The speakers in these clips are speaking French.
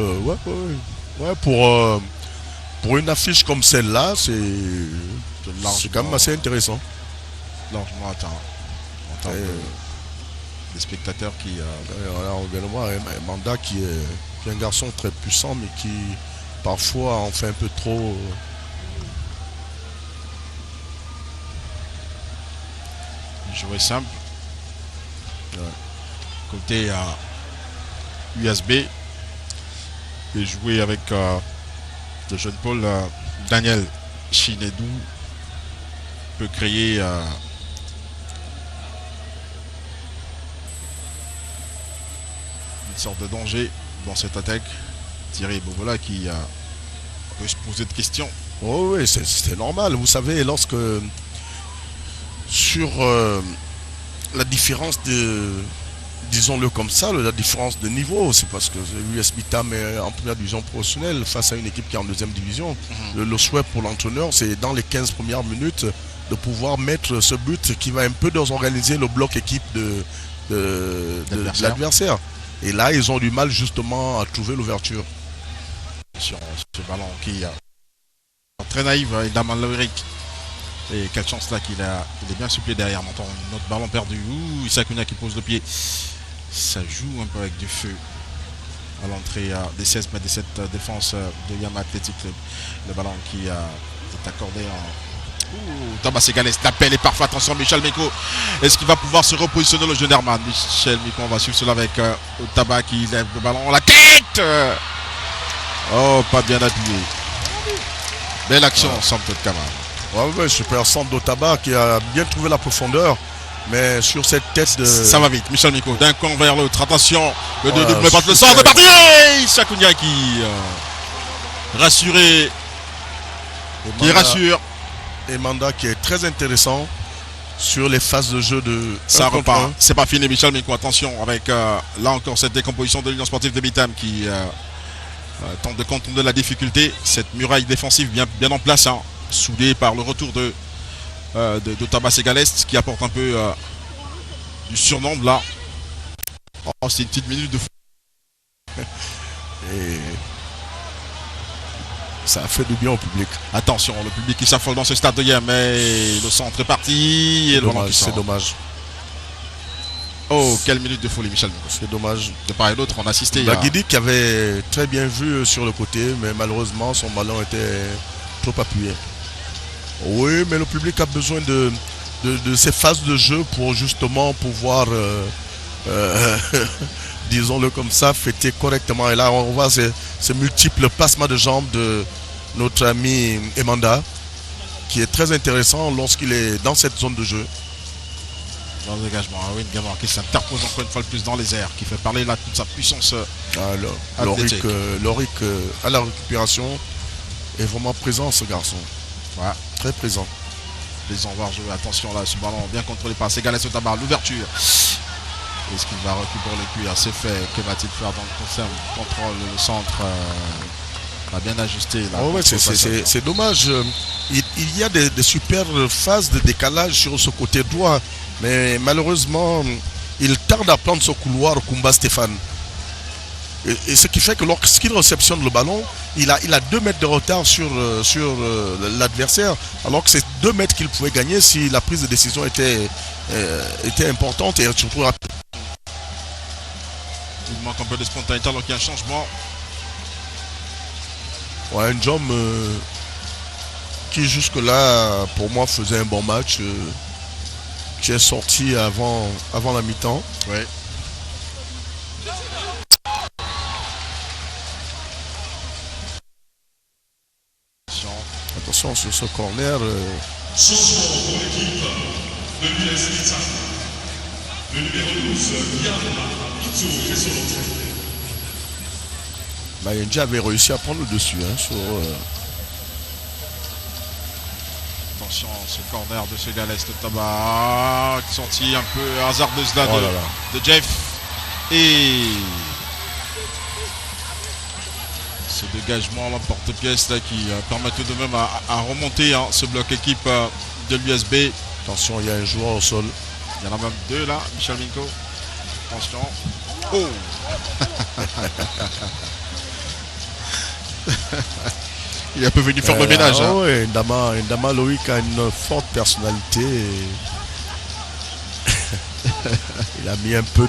Ouais, ouais, ouais. Ouais, pour une affiche comme celle-là, c'est quand même assez intéressant. Largement atteint en termes des spectateurs qui. Voilà, on vient de voir un Manda qui est un garçon très puissant, mais qui parfois en fait un peu trop. Jouer simple. Ouais. Côté USB. Et jouer avec le jeune Paul Daniel Chinedou peut créer une sorte de danger dans cette attaque. Thierry Bobola qui peut se poser de questions. Oh, oui, c'est normal. Vous savez, lorsque sur la différence de, disons-le comme ça, la différence de niveau, c'est parce que l'US Bitam est en première division professionnelle face à une équipe qui est en deuxième division. Le souhait pour l'entraîneur, c'est dans les 15 premières minutes de pouvoir mettre ce but qui va un peu désorganiser le bloc équipe de l'adversaire. Et là, ils ont du mal justement à trouver l'ouverture. Sur ce ballon qui est très naïf, Daman Loïc. Et quelle chance là il est bien supplé derrière. On entend notre ballon perdu. Ouh, Isakuna qui pose le pied. Ça joue un peu avec du feu à l'entrée des 16 mètres de cette défense de Yama Athletic Club. Le ballon qui est accordé en. Thomas Segalès, l'appel est parfait. Attention, Michel Miko. Est-ce qu'il va pouvoir se repositionner le jeune Herman? Michel Miko, on va suivre cela avec Otaba qui lève le ballon. La tête. Oh, pas bien appuyé. Belle action, Sam Kamara. Ouais, super centre d'Otaba qui a bien trouvé la profondeur. Mais sur cette tête de. Ça va vite, Michel Miko, d'un camp vers l'autre. Attention, le double passe le centre de partie. Sakunia qui rassuré. Qui rassure. Et Manda qui est très intéressant sur les phases de jeu de. Ça repart. C'est pas fini, Michel Miko. Attention avec là encore cette décomposition de l'Union sportive de Bitam qui tente de contourner la difficulté. Cette muraille défensive bien en place, hein, soudée par le retour de Tabas et Galest qui apporte un peu du surnombre là. Oh, c'est une petite minute de fou. Et ça a fait du bien au public. Attention, le public qui s'affole dans ce stade de hier, mais le centre est parti. C'est dommage. Oh, quelle minute de folie, Michel. C'est dommage. De part et d'autre, on a assisté. Baguidi qui avait très bien vu sur le côté, mais malheureusement son ballon était trop appuyé. Oui, mais le public a besoin de ces phases de jeu pour justement pouvoir, disons-le comme ça, fêter correctement. Et là, on voit ces multiples passements de jambes de notre ami Emanda, qui est très intéressant lorsqu'il est dans cette zone de jeu. Dans le dégagement, oui, une gamin qui s'interpose encore une fois le plus dans les airs, qui fait parler là toute sa puissance. Loric à la récupération est vraiment présent, ce garçon. Ouais. Très présent. Les envoirs jouer. Attention là, ce ballon bien contrôlé par Segalès Otaba. L'ouverture. Est-ce qu'il va récupérer le cuir? C'est fait. Que va-t-il faire dans le contrôle? Le centre va bien ajusté. Là, ouais, c'est dommage. Il y a des super phases de décalage sur ce côté droit. Mais malheureusement, il tarde à prendre ce couloir Kumba Stéphane. Et ce qui fait que lorsqu'il réceptionne le ballon, il a 2 mètres de retard sur l'adversaire, alors que c'est 2 mètres qu'il pouvait gagner si la prise de décision était importante et surtout rapide. Il manque un peu de spontanéité alors qu'il y a un changement. Ouais, un Jom qui jusque-là, pour moi, faisait un bon match, qui est sorti avant la mi-temps. Ouais. Attention sur ce corner. Changement pour l'équipe de l'US Bitam. Le numéro 12, Yama Itsu, est sur l'entrée. Mayenja avait réussi à prendre le dessus sur. Attention, ce corner de Segalès de Tabac, sorti un peu hasardeuse là, de Jeff. Et ce dégagement, l'emporte-pièce là qui permet tout de même à remonter ce bloc équipe de l'USB. Attention, il y a un joueur au sol. Il y en a même 2 là, Michel Minko. Attention. Oh. Il est un peu venu faire le ménage. Hein. Ouais, Ndama Loïc a une forte personnalité. Il a mis un peu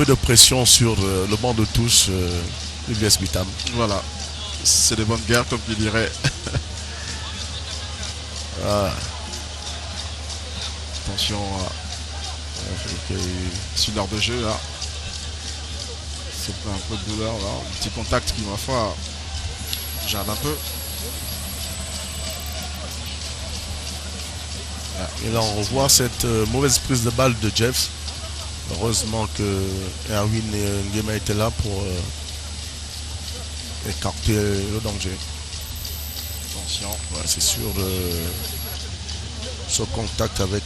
de pression sur le banc de touche de l'US Bitam. Voilà. C'est des bonnes guerres, comme tu dirais. Attention sur l'heure de jeu là. C'est un peu de douleur là. Un petit contact qui, ma foi, gêne un peu. Et là on revoit cette mauvaise prise de balle de Jeff. Heureusement que Erwin Ngema était là pour écarter le danger. Attention. Ouais, c'est sûr ce contact avec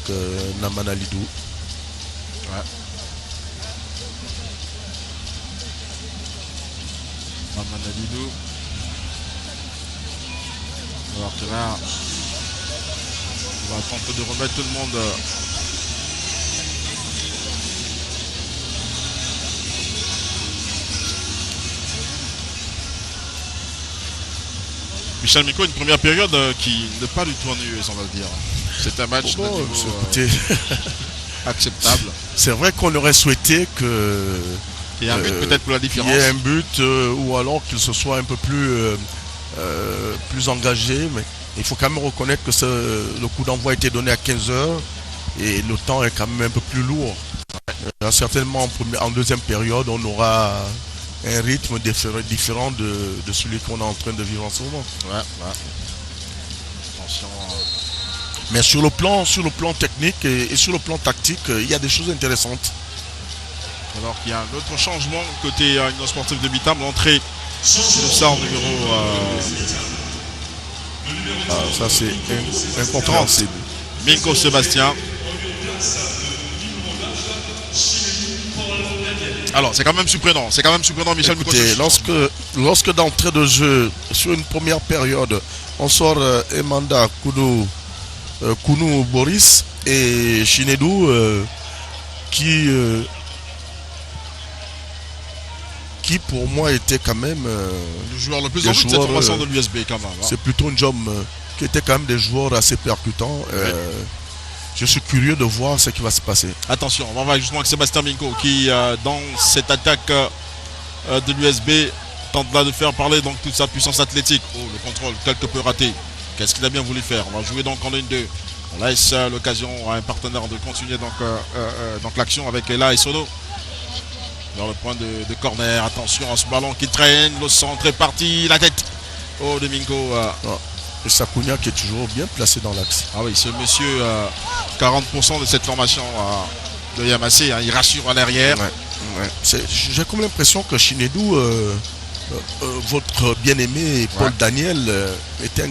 Naman Alidou. Ouais. Naman Alidou. Alors que là, on va tenter de remettre tout le monde. Michel Miko, une première période qui n'est pas du tout ennuyeuse, on va le dire. C'est un match de niveau acceptable. C'est vrai qu'on aurait souhaité que il y ait un but peut-être pour la différence. Il y ait un but ou alors qu'il se soit un peu plus engagé. Mais il faut quand même reconnaître que le coup d'envoi a été donné à 15h et le temps est quand même un peu plus lourd. Certainement en deuxième période, on aura un rythme différent de celui qu'on est en train de vivre en ce moment. Ouais. Attention. Mais sur le plan technique et sur le plan tactique, il y a des choses intéressantes. Alors qu'il y a un autre changement côté Union Sportive de Bitam, l'entrée de sort numéro. Ça c'est incompréhensible. Minko Sébastien. Alors c'est quand même surprenant, Michel. Écoutez, lorsque d'entrée de jeu sur une première période, on sort Emanda Kounou Boris et Chinedou qui pour moi était quand même le joueur le plus en vue de cette formation de l'USB quand même. C'est plutôt une job qui était quand même des joueurs assez percutants. Je suis curieux de voir ce qui va se passer. Attention, on va justement avec Sébastien Minko qui dans cette attaque de l'USB tente là de faire parler donc toute sa puissance athlétique. Oh, le contrôle quelque peu raté. Qu'est-ce qu'il a bien voulu faire? On va jouer donc en 1-2. On laisse l'occasion à un partenaire de continuer donc l'action avec Ella et Sono. Vers le point de corner. Attention à ce ballon qui traîne. Le centre est parti. La tête. Oh, de Minko. Et Sakounia qui est toujours bien placé dans l'axe. Ah oui, ce monsieur, 40% de cette formation de Yamassé, il rassure à l'arrière. Ouais. J'ai comme l'impression que Chinedou, votre bien-aimé Paul Daniel, était un